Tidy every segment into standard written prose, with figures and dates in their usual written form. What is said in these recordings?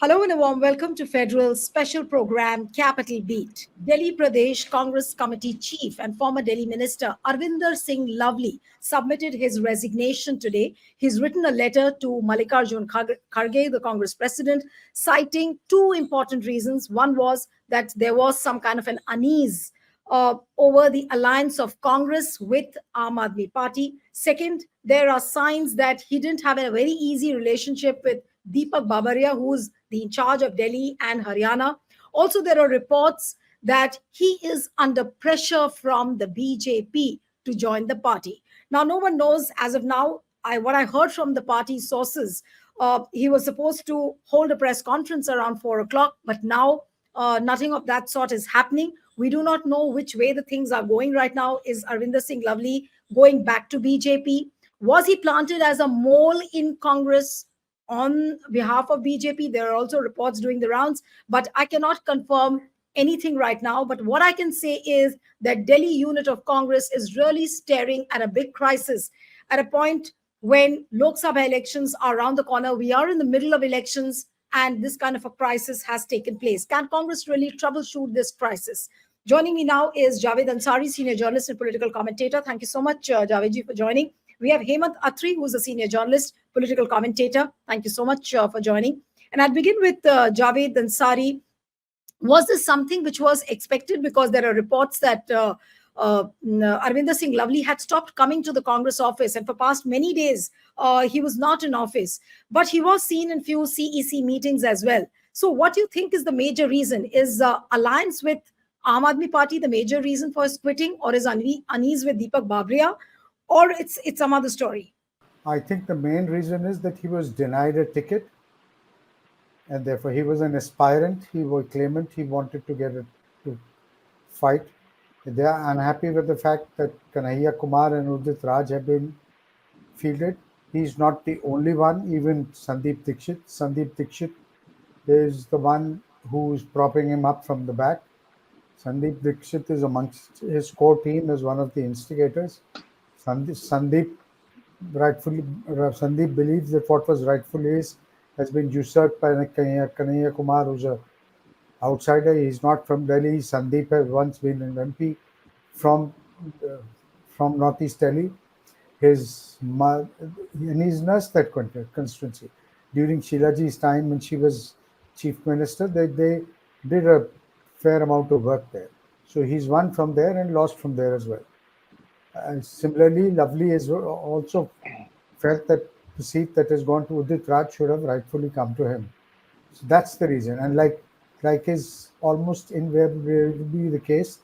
Hello and a warm welcome to Federal special program Capital Beat. Delhi Pradesh Congress Committee Chief and former Delhi Minister Arvinder Singh Lovely submitted his resignation today. He's written a letter to Mallikarjun Kharge, the Congress president, citing two important reasons. One was that there was some kind of an unease over the alliance of Congress with Aam Aadmi Party. Second, there are signs that he didn't have a very easy relationship with Deepak Babara, who's the in charge of Delhi and Haryana. Also, there are reports that he is under pressure from the BJP to join the party. Now, no one knows as of now. What I heard from the party sources, he was supposed to hold a press conference around 4 o'clock, but now nothing of that sort is happening. We do not know which way the things are going right now. Is Arvinder Singh Lovely going back to BJP? Was he planted as a mole in Congress on behalf of BJP? There are also reports doing the rounds, but I cannot confirm anything right now. But what I can say is that Delhi unit of Congress is really staring at a big crisis at a point when Lok Sabha elections are around the corner. We are in the middle of elections and this kind of a crisis has taken place. Can Congress really troubleshoot this crisis? Joining me now is Javed Ansari, senior journalist and political commentator. Thank you so much, Javedji, for joining. We have Hemant Atri, who's a senior journalist, political commentator. Thank you so much for joining. And I'll begin with Javed Ansari. Was this something which was expected? Because there are reports that Arvinder Singh Lovely had stopped coming to the Congress office, and for past many days, he was not in office. But he was seen in few CEC meetings as well. So what do you think is the major reason? Is alliance with Aam Aadmi Party the major reason for his quitting, or is unease with Deepak Babara, or it's some other story? I think the main reason is that he was denied a ticket, and therefore he was an aspirant. He was claimant. He wanted to get it to fight. They are unhappy with the fact that Kanhaiya Kumar and Udit Raj have been fielded. He's not the only one. Even Sandeep Dixit is the one who's propping him up from the back. Sandeep Dixit is amongst his core team as one of the instigators. Sandeep believes that what was rightfully his has been usurped by Kanhaiya Kumar, who's an outsider. He's not from Delhi. Sandeep has once been an MP from Northeast Delhi. And he's nursed that constituency. During Sheilaji's time when she was chief minister, they did a fair amount of work there. So he's won from there and lost from there as well. And similarly, Lovely has also felt that the seat that has gone to Udit Raj should have rightfully come to him. So that's the reason. And like is almost invariably the case,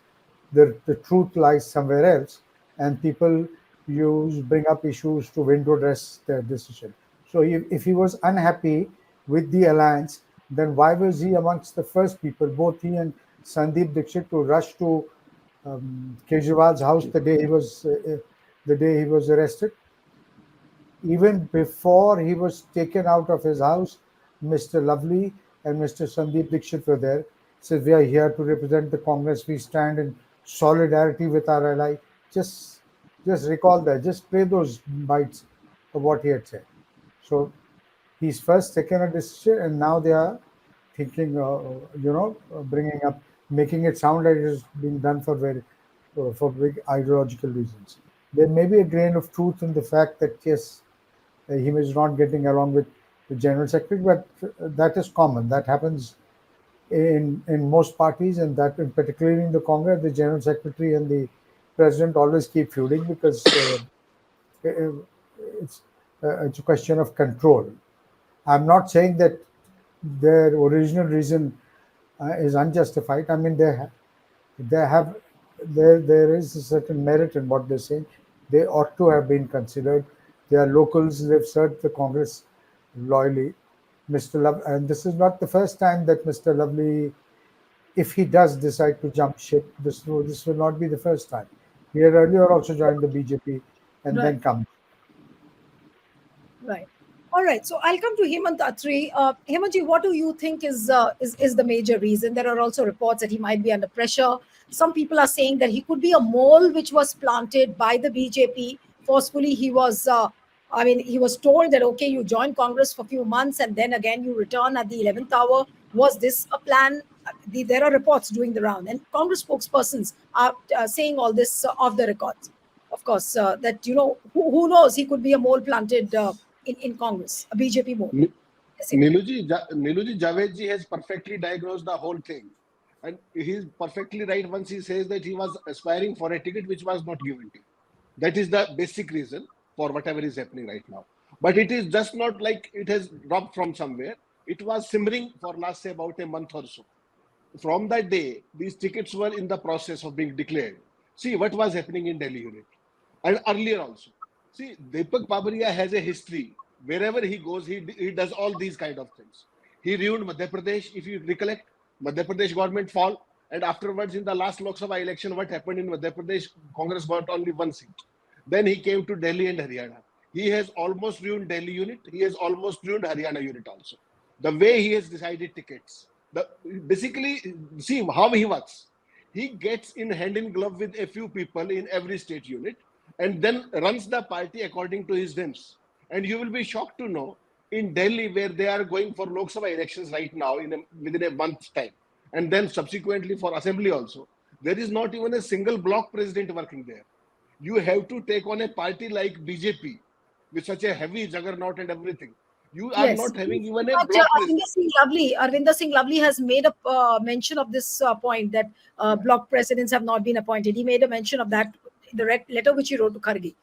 the truth lies somewhere else, and people bring up issues to window dress their decision. So if he was unhappy with the alliance, then why was he amongst the first people, both he and Sandeep Dixit, to rush to Kejriwal's house the day he was arrested? Even before he was taken out of his house, Mr. Lovely and Mr. Sandeep Dixit were there. Said, we are here to represent the Congress. We stand in solidarity with our ally. Just recall that. Just play those bites of what he had said. So he's first taken a decision, and now they are thinking, bringing up, making it sound like it is being done for big ideological reasons. There may be a grain of truth in the fact that yes, he was not getting along with the general secretary, but that is common. That happens in most parties, and that particularly in the Congress, the general secretary and the president always keep feuding because it's a question of control. I'm not saying that their original reason is unjustified. I mean, there is a certain merit in what they're saying. They ought to have been considered. They are locals. They've served the Congress loyally. Mr. Lovely, and this is not the first time that Mr. Lovely, if he does decide to jump ship, this will not be the first time. He had earlier also joined the BJP and then come. Right. All right. So I'll come to Hemant Atri. Hemantji, what do you think is the major reason? There are also reports that he might be under pressure. Some people are saying that he could be a mole which was planted by the BJP. Forcefully, he was I mean, he was told that, okay, you join Congress for a few months and then again you return at the 11th hour. Was this a plan? There are reports doing the round, and Congress spokespersons are saying all this off the records. Of course, that, who knows, he could be a mole planted in Congress, a BJP mole. Ni- Yes, Seema. Niluji Javed has perfectly diagnosed the whole thing. And he's perfectly right once he says that he was aspiring for a ticket which was not given to him. That is the basic reason for whatever is happening right now. But it is just not like it has dropped from somewhere. It was simmering for last, say, about a month or so. From that day, these tickets were in the process of being declared. See what was happening in Delhi unit and earlier also. See, Deepak Babaria has a history. Wherever he goes, he does all these kind of things. He ruined Madhya Pradesh, if you recollect. Madhya Pradesh government fall, and afterwards in the last Lok Sabha election, what happened in Madhya Pradesh? Congress got only one seat. Then he came to Delhi and Haryana. He has almost ruined Delhi unit. He has almost ruined Haryana unit also. The way he has decided tickets. Basically, see how he works. He gets in hand in glove with a few people in every state unit and then runs the party according to his whims. And you will be shocked to know in Delhi, where they are going for Lok Sabha elections right now within a month's time, and then subsequently for assembly also, there is not even a single block president working there. You have to take on a party like BJP with such a heavy juggernaut and everything. You are Yes. not having even In a fact, block president. Arvinder Singh Lovely has made a mention of this point that bloc presidents have not been appointed. He made a mention of that in the letter which he wrote to Kharge.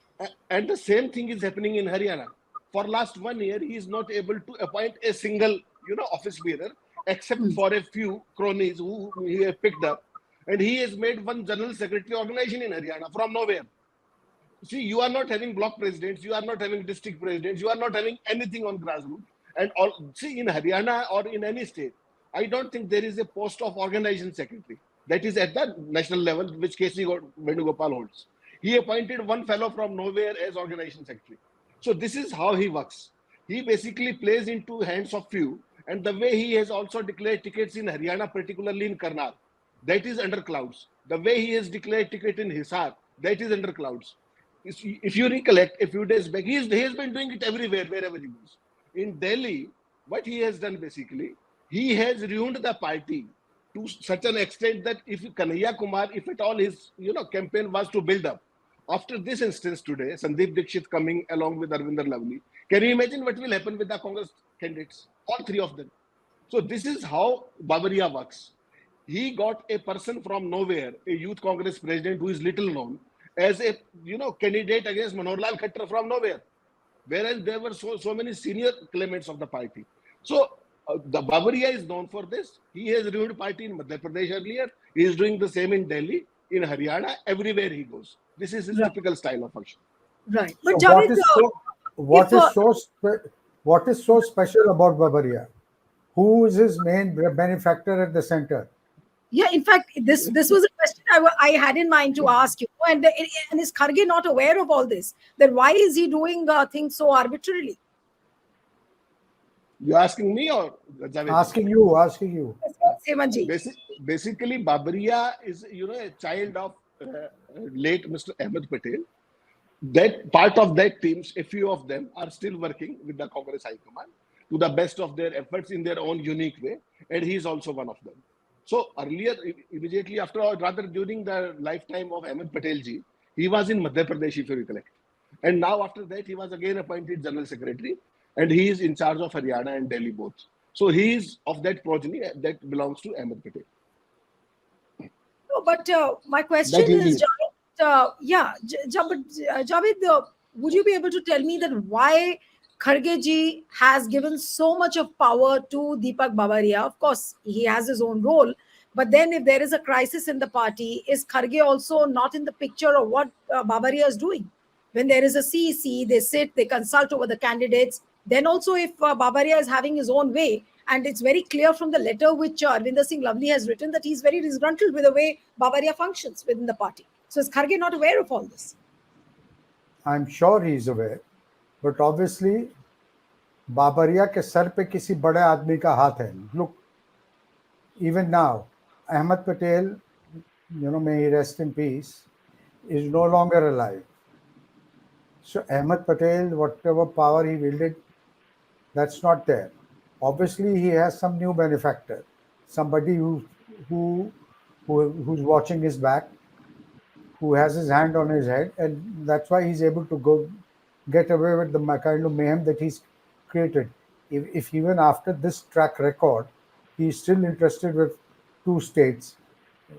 And the same thing is happening in Haryana. For last 1 year, he is not able to appoint a single, office bearer, except for a few cronies who he has picked up. And he has made one general secretary organization in Haryana from nowhere. See, you are not having block presidents, you are not having district presidents, you are not having anything on grassroots. And see, in Haryana or in any state, I don't think there is a post of organization secretary. That is at the national level, which KC Venugopal holds. He appointed one fellow from nowhere as organization secretary. So this is how he works. He basically plays into hands of few, and the way he has also declared tickets in Haryana, particularly in Karnal, that is under clouds. The way he has declared ticket in Hisar, that is under clouds. If you recollect, a few days back, he has been doing it everywhere, wherever he goes. In Delhi, what he has done basically, he has ruined the party to such an extent that if Kanhaiya Kumar, if at all his campaign was to build up, after this instance today, Sandeep Dixit coming along with Arvinder Lovely, can you imagine what will happen with the Congress candidates? All three of them. So this is how Babaria works. He got a person from nowhere, a youth Congress president who is little known, as a candidate against Manohar Lal Khattar from nowhere, whereas there were so many senior claimants of the party. So the Babaria is known for this. He has ruined party in Madhya Pradesh earlier. He is doing the same in Delhi, in Haryana, everywhere he goes. This is his Right. typical style of function. Right. So But Javed, what if is so what is so special about Babaria? Who is his main benefactor at the center? yeah, in fact, this was a question I had in mind to ask you. And is Kharge not aware of all this? Then why is he doing things so arbitrarily? You asking me or Javed? Asking you. Semanji. Basically, Babaria is a child of late Mr. Ahmed Patel. That part of that teams, a few of them are still working with the Congress High Command to the best of their efforts in their own unique way, and he is also one of them. So earlier, immediately after, or rather during the lifetime of Ahmed Patel ji, he was in Madhya Pradesh, if you recollect. And now after that, he was again appointed General Secretary, and he is in charge of Haryana and Delhi both. So he is of that progeny that belongs to Ahmed Patel. No, but my question That is, is Javed, Javed, would you be able to tell me that why Kharge ji has given so much of power to Deepak Babaria? Of course, he has his own role, but then if there is a crisis in the party, is Kharge also not in the picture of what Babaria is doing? When there is a CEC, they sit, they consult over the candidates. Then also, if Babaria is having his own way, and it's very clear from the letter which Arvinder Singh Lovely has written that he's very disgruntled with the way Babaria functions within the party. So is Kharge not aware of all this? I'm sure he is aware, but obviously Babariya के sir पे किसी बड़े आदमी का हाथ है. Look, even now, Ahmed Patel, may he rest in peace, is no longer alive. So Ahmed Patel, whatever power he wielded, that's not there. Obviously, he has some new benefactor, somebody who, who's watching his back, who has his hand on his head, and that's why he's able to go get away with the kind of mayhem that he's created. If even after this track record, he's still interested with two states,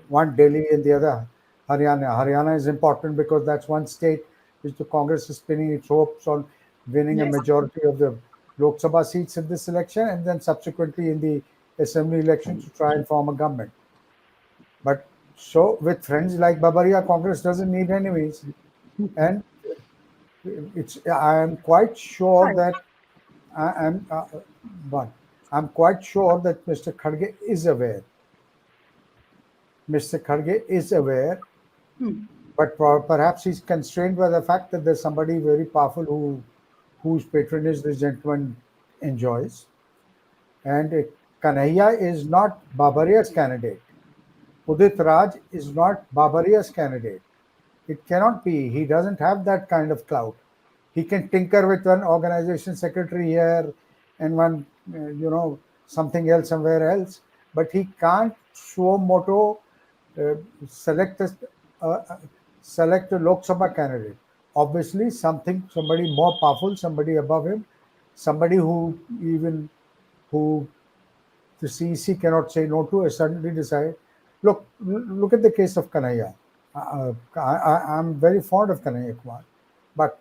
one Delhi and the other Haryana. Haryana is important because that's one state which the Congress is pinning its hopes on winning a Yes. majority of the Lok Sabha seats in this election and then subsequently in the assembly election to try and form a government. But so with friends like Babara, Congress doesn't need enemies. And I am quite sure Right. that I am, but I'm quite sure that Mr. Kharge is aware. Mr. Kharge is aware, Hmm. but perhaps he's constrained by the fact that there's somebody very powerful whose patronage this gentleman enjoys. And Kanhaiya is not Babaria's candidate. Udit Raj is not Babaria's candidate. It cannot be. He doesn't have that kind of clout. He can tinker with one organization secretary here and one, something else somewhere else, but he can't suo moto uh, select a uh, select a Lok Sabha candidate. Obviously, somebody more powerful, somebody above him, somebody who the CEC cannot say no to, suddenly decide. Look at the case of Kanhaiya. I'm very fond of Kanhaiya Kumar, but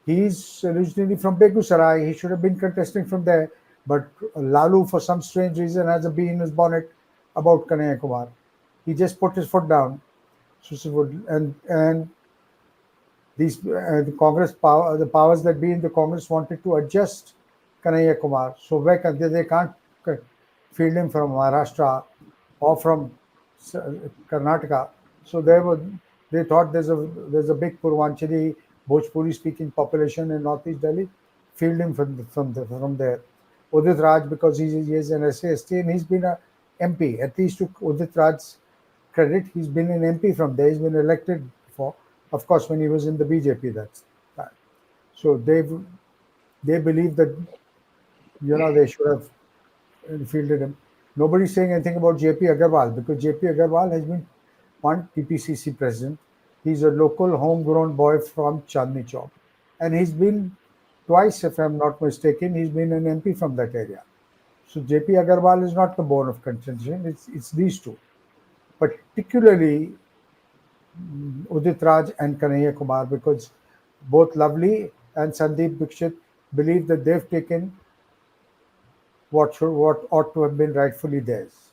he's originally from Begusarai. He should have been contesting from there, but Lalu, for some strange reason, has a bee in his bonnet about Kanhaiya Kumar. He just put his foot down. And these the Congress power, the powers that be in the Congress wanted to adjust Kanhaiya Kumar. So where they can't field him from Maharashtra or from Karnataka. So they thought there's a big Purvanchali Bhojpuri speaking population in Northeast Delhi. Field him from there. Udit Raj, because he is an SAST and he's been a MP. At least to Udit Raj's credit, he's been an MP from there. He's been elected for, of course, when he was in the BJP. That's that. So they believe that they should have fielded him. Nobody's saying anything about JP Agarwal because JP Agarwal has been one TPCC president. He's a local homegrown boy from Chandni Chowk. And he's been twice, if I'm not mistaken, he's been an MP from that area. So JP Agarwal is not the bone of contention, it's these two. Particularly Udit Raj and Kanhaiya Kumar because both Lovely and Sandeep Dixit believe that they've taken what ought to have been rightfully theirs.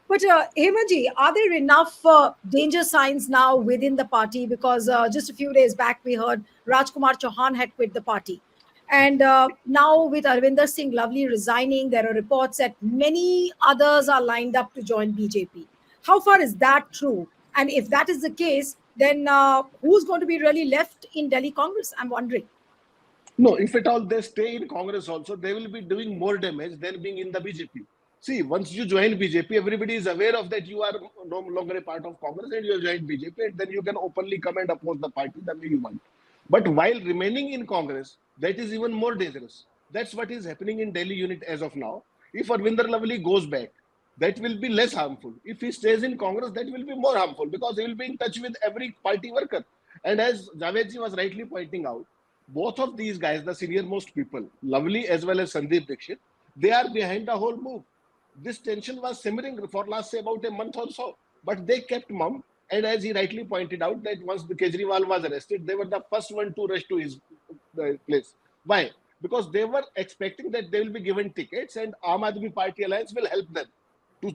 But Hemaji, are there enough danger signs now within the party? Because just a few days back, we heard Rajkumar Chauhan had quit the party. And now, with Arvinder Singh Lovely resigning, there are reports that many others are lined up to join BJP. How far is that true? And if that is the case, then who's going to be really left in Delhi Congress? I'm wondering. No, if at all they stay in Congress also, they will be doing more damage than being in the BJP. See, once you join BJP, everybody is aware of that you are no longer a part of Congress and you have joined BJP, and then you can openly come and oppose the party the way you want. But while remaining in Congress, that is even more dangerous. That's what is happening in Delhi unit as of now. If Arvinder Lovely goes back, that will be less harmful. If he stays in Congress, that will be more harmful because he will be in touch with every party worker. And as Javedji was rightly pointing out, both of these guys, the senior most people, Lovely as well as Sandeep Dixit, they are behind the whole move. This tension was simmering for last say about a month or so, but they kept mum. And as he rightly pointed out, that once the Kejriwal was arrested, they were the first one to rush to his place. Why? Because they were expecting that they will be given tickets and Aam Aadmi Party Alliance will help them to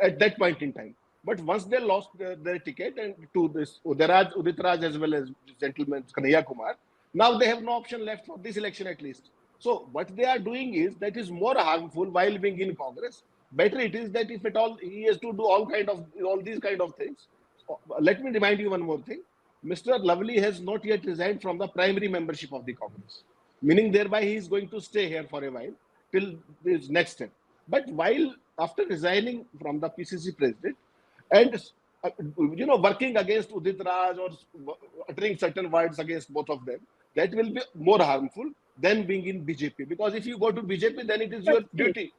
at that point in time. But once they lost their ticket and to this Udit Raj as well as gentleman Kanhaiya Kumar, now they have no option left for this election at least. So what they are doing is that is more harmful while being in Congress. Better it is that if at all he has to do all these kind of things. Let me remind you one more thing. Mr. Lovely has not yet resigned from the primary membership of the Congress, meaning thereby he is going to stay here for a while till his next step. But while after resigning from the PCC president, and working against Udit Raj or uttering certain words against both of them, that will be more harmful than being in BJP. Because if you go to BJP, then it is your That's true. duty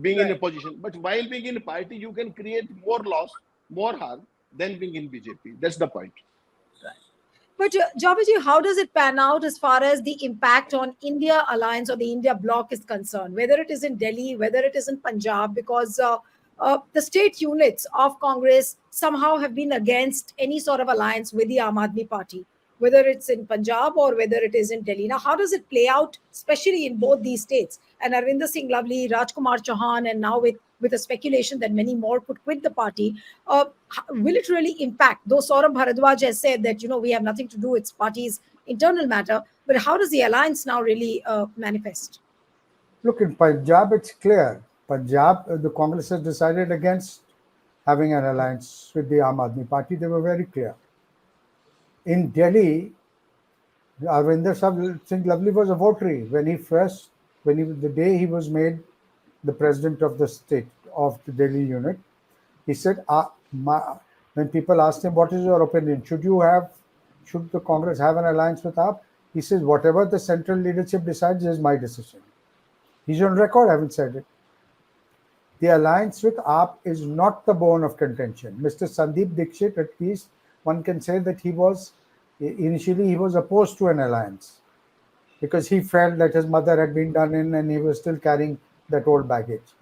being in a Right. position. But while being in a party, you can create more loss, more harm than being in BJP. That's the point. But Jabaji, how does it pan out as far as the impact on India alliance or the India bloc is concerned, whether it is in Delhi, whether it is in Punjab, because the state units of Congress somehow have been against any sort of alliance with the Aam Aadmi Party, whether it's in Punjab or whether it is in Delhi. Now, how does it play out, especially in both these states? And Arvinder Singh Lovely, Rajkumar Chauhan, and now with a speculation that many more could quit the party. Will it really impact? Though Saurabh Bharadwaj has said that we have nothing to do; it's party's internal matter. But how does the alliance now really manifest? Look, in Punjab, it's clear. Punjab, the Congress has decided against having an alliance with the Aam Aadmi Party. They were very clear. In Delhi, Arvinder Singh Lovely was a votary the day he was made the president of the state of the Delhi unit. He said, when people asked him, "What is your opinion? Should the Congress have an alliance with AAP?" He says, "Whatever the central leadership decides is my decision." He's on record having said it. The alliance with AAP is not the bone of contention. Mr. Sandeep Dixit, at least, one can say that initially he was opposed to an alliance because he felt that his mother had been done in and he was still carrying that old baggage.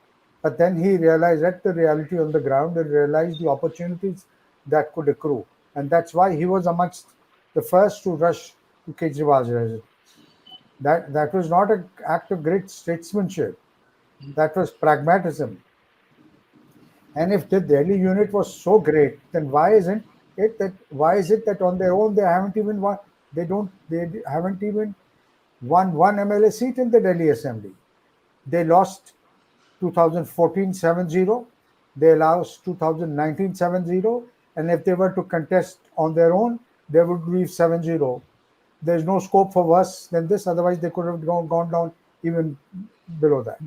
But then he realized that the reality on the ground and realized the opportunities that could accrue. And that's why he was amongst the first to rush to Kejriwal's residence. That was not an act of great statesmanship. That was pragmatism. And if the Delhi unit was so great, then why is it that on their own they haven't even won one MLA seat in the Delhi Assembly? They lost 2014 7-0, they lost 2019 7-0, and if they were to contest on their own, they would leave 7-0. There's no scope for worse than this, otherwise they could have gone down even below that.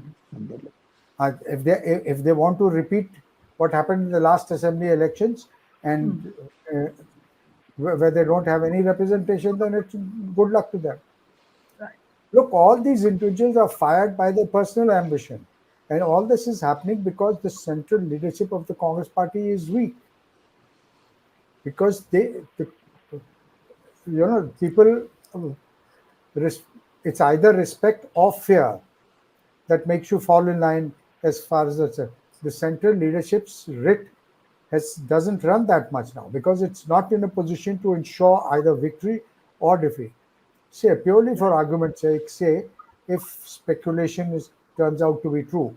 If they want to repeat what happened in the last assembly elections and where they don't have any representation, then it's good luck to them. Right. Look, all these individuals are fired by their personal ambition. And all this is happening because the central leadership of the Congress party is weak. Because people, it's either respect or fear that makes you fall in line as far as the central leadership's writ doesn't run that much now because it's not in a position to ensure either victory or defeat. Say, purely for argument's sake, say, if speculation turns out to be true,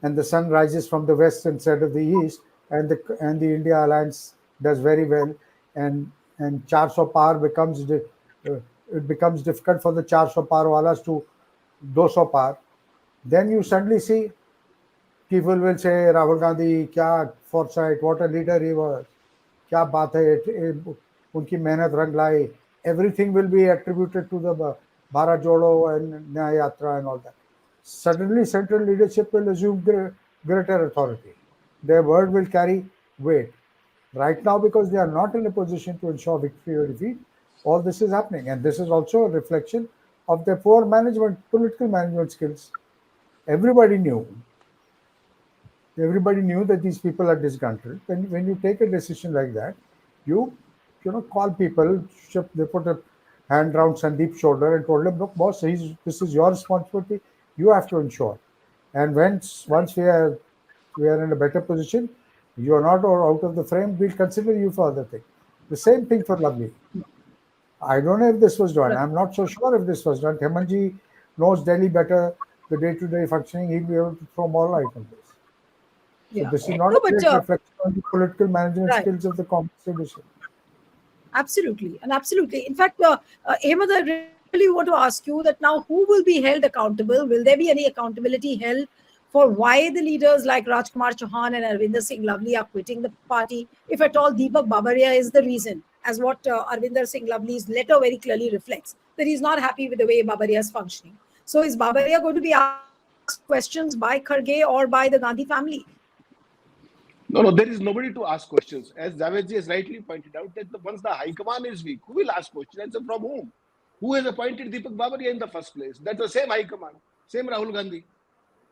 and the sun rises from the west instead of the east, and the India alliance does very well, and 400 par becomes it becomes difficult for the 400 par walas to 200 par, then you suddenly see people will say Rahul Gandhi, kya foresight, what a leader he was, kya baat hai, unki mehnat rang lai. Everything will be attributed to the Bharat Jodo and Nyaya Yatra and all that. Suddenly, central leadership will assume greater authority. Their word will carry weight. Right now, because they are not in a position to ensure victory or defeat, all this is happening. And this is also a reflection of their poor political management skills. Everybody knew that these people are disgruntled. When you take a decision like that, you call people, they put a hand around Sandeep's shoulder and told him, "Look, boss, this is your responsibility. You have to ensure. And once we are in a better position, you are not out of the frame, we'll consider you for other things." The same thing for Lovely. I don't know if this was done. I'm not so sure if this was done. Hemanji knows Delhi better, the day-to-day functioning. He'll be able to throw more light on this. So this is not a great reflection on the political management skills of the Congress leadership. Absolutely. In fact, Ahmed, I really want to ask you that now who will be held accountable? Will there be any accountability held for why the leaders like Rajkumar Chauhan and Arvinder Singh Lovely are quitting the party? If at all Deepak Babara is the reason, as what Arvinder Singh Lovely's letter very clearly reflects, that he's not happy with the way Babara is functioning. So is Babara going to be asked questions by Kharge or by the Gandhi family? No, no, there is nobody to ask questions. As Javed has rightly pointed out, that once the High Command is weak, who will ask questions and from whom? Who has appointed Deepak Babaria in the first place? That's the same High Command, same Rahul Gandhi.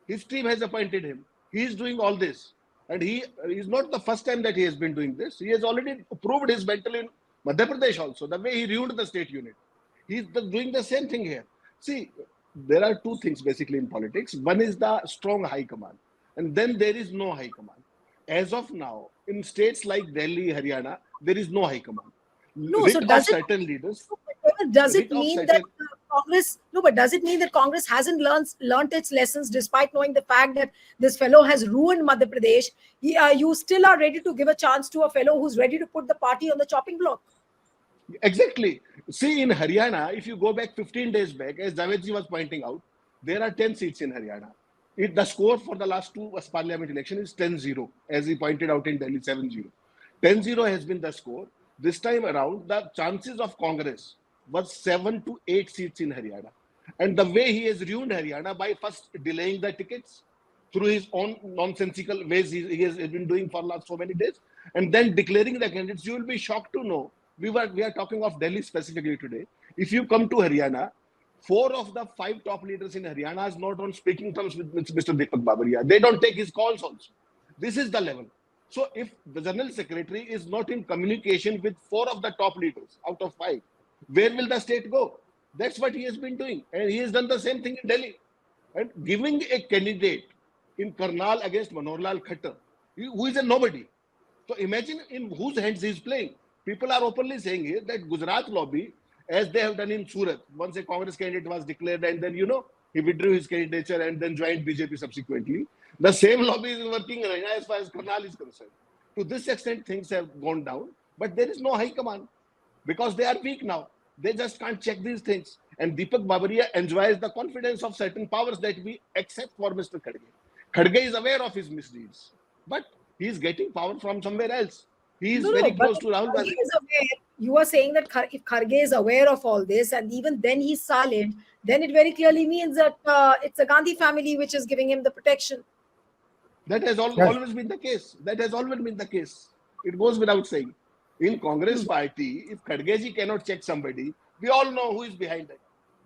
His team has appointed him. He is doing all this. And he is not the first time that he has been doing this. He has already proved his mettle in Madhya Pradesh also, the way he ruined the state unit. He's doing the same thing here. See, there are two things basically in politics. One is the strong high command, and then there is no high command. As of now, in states like Delhi, Haryana, there is no high command. No, so Rid of does it certain leaders. does it Rid of mean that certain. Congress? No, but does it mean that Congress hasn't learnt its lessons, despite knowing the fact that this fellow has ruined Madhya Pradesh? You still are ready to give a chance to a fellow who's ready to put the party on the chopping block? Exactly. See, in Haryana, if you go back 15 days back, as Javedji was pointing out, there are 10 seats in Haryana. The score for the last two parliament election is 10-0, as he pointed out in Delhi 7-0. 10-0 has been the score. This time around, the chances of Congress was 7 to 8 seats in Haryana. And the way he has ruined Haryana by first delaying the tickets through his own nonsensical ways he has been doing for last so many days, and then declaring the candidates, you will be shocked to know. We are talking of Delhi specifically today. If you come to Haryana, 4 of the 5 top leaders in Haryana is not on speaking terms with Mr. Deepak Babaria. They don't take his calls also. This is the level. So if the General Secretary is not in communication with 4 of the top leaders out of 5, where will the state go? That's what he has been doing. And he has done the same thing in Delhi. And giving a candidate in Karnal against Manohar Khattar, who is a nobody. So imagine in whose hands he is playing. People are openly saying here that Gujarat lobby, as they have done in Surat, once a Congress candidate was declared and then, he withdrew his candidature and then joined BJP subsequently. The same lobby is working as far as Karnal is concerned. To this extent, things have gone down, but there is no high command because they are weak now. They just can't check these things. And Deepak Babaria enjoys the confidence of certain powers that we accept for Mr. Kharge. Kharge is aware of his misdeeds, but he is getting power from somewhere else. He is very But close to Rahul Gandhi. You are saying that if Kharge is aware of all this and even then he's silent, then it very clearly means that it's the Gandhi family which is giving him the protection. That has always been the case. That has always been the case. It goes without saying. In Congress party, if Khargeji cannot check somebody, we all know who is behind it.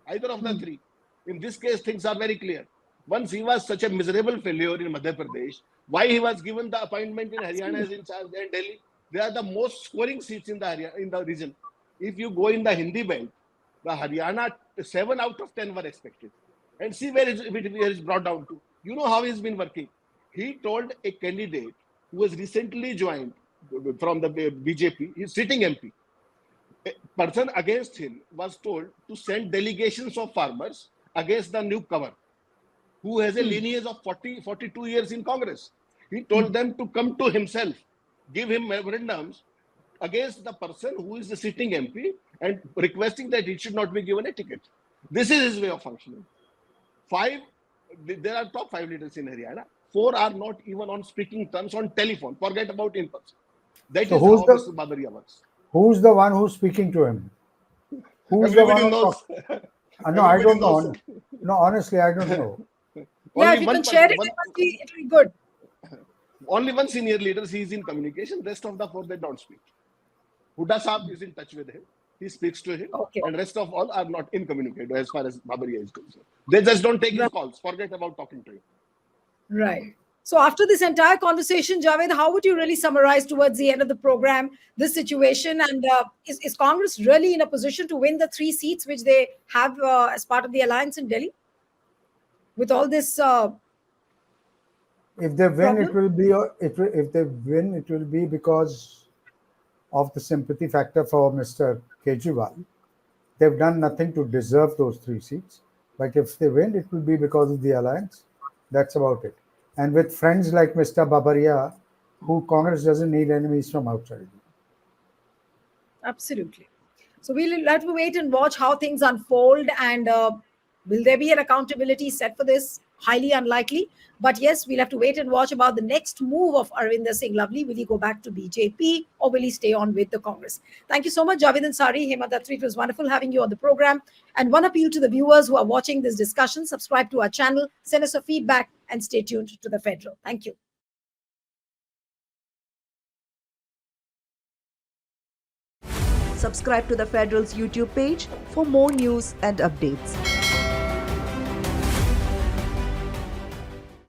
Either of the three. In this case, things are very clear. Once he was such a miserable failure in Madhya Pradesh, why he was given the appointment in Haryana as in charge and Delhi? They are the most scoring seats in the region. If you go in the Hindi belt, the Haryana 7 out of 10 were expected. And see where it's brought down to. You know how he's been working. He told a candidate who was recently joined from the BJP, he's sitting MP. A person against him was told to send delegations of farmers against the newcomer, who has a lineage of 42 years in Congress. He told them to come to himself, give him memorandums against the person who is the sitting MP and requesting that he should not be given a ticket. This is his way of functioning. There are top 5 leaders in Haryana. 4 are not even on speaking terms on telephone. Forget about in person. That is how Mr. Babaria works. Who's the one who's speaking to him? Who's Everybody the one knows. No, I don't know. No, honestly, I don't know. Yeah, if you can share it, it will be good. Only one senior leader, he is in communication. Rest of the 4, they don't speak. Huda Saab is in touch with him. He speaks to him. Okay. And rest of all are not in communication as far as Babaria is concerned. They just don't take his calls. Forget about talking to him. Right. So after this entire conversation, Javed, how would you really summarize towards the end of the program this situation? And is Congress really in a position to win the 3 seats which they have as part of the alliance in Delhi? With all this, if they win, it will be. If they win, it will be because of the sympathy factor for Mr. Kejriwal. They've done nothing to deserve those 3 seats. But if they win, it will be because of the alliance. That's about it. And with friends like Mr. Babaria, who Congress doesn't need enemies from outside. Absolutely. So we'll have to wait and watch how things unfold. And will there be an accountability set for this? Highly unlikely. But yes, we'll have to wait and watch about the next move of Arvinder Singh Lovely. Will he go back to BJP or will he stay on with the Congress? Thank you so much, Javed Ansari, Hemant Attari. It was wonderful having you on the program. And one appeal to the viewers who are watching this discussion, subscribe to our channel, send us a feedback and stay tuned to The Federal. Thank you. Subscribe to the Federal's YouTube page for more news and updates.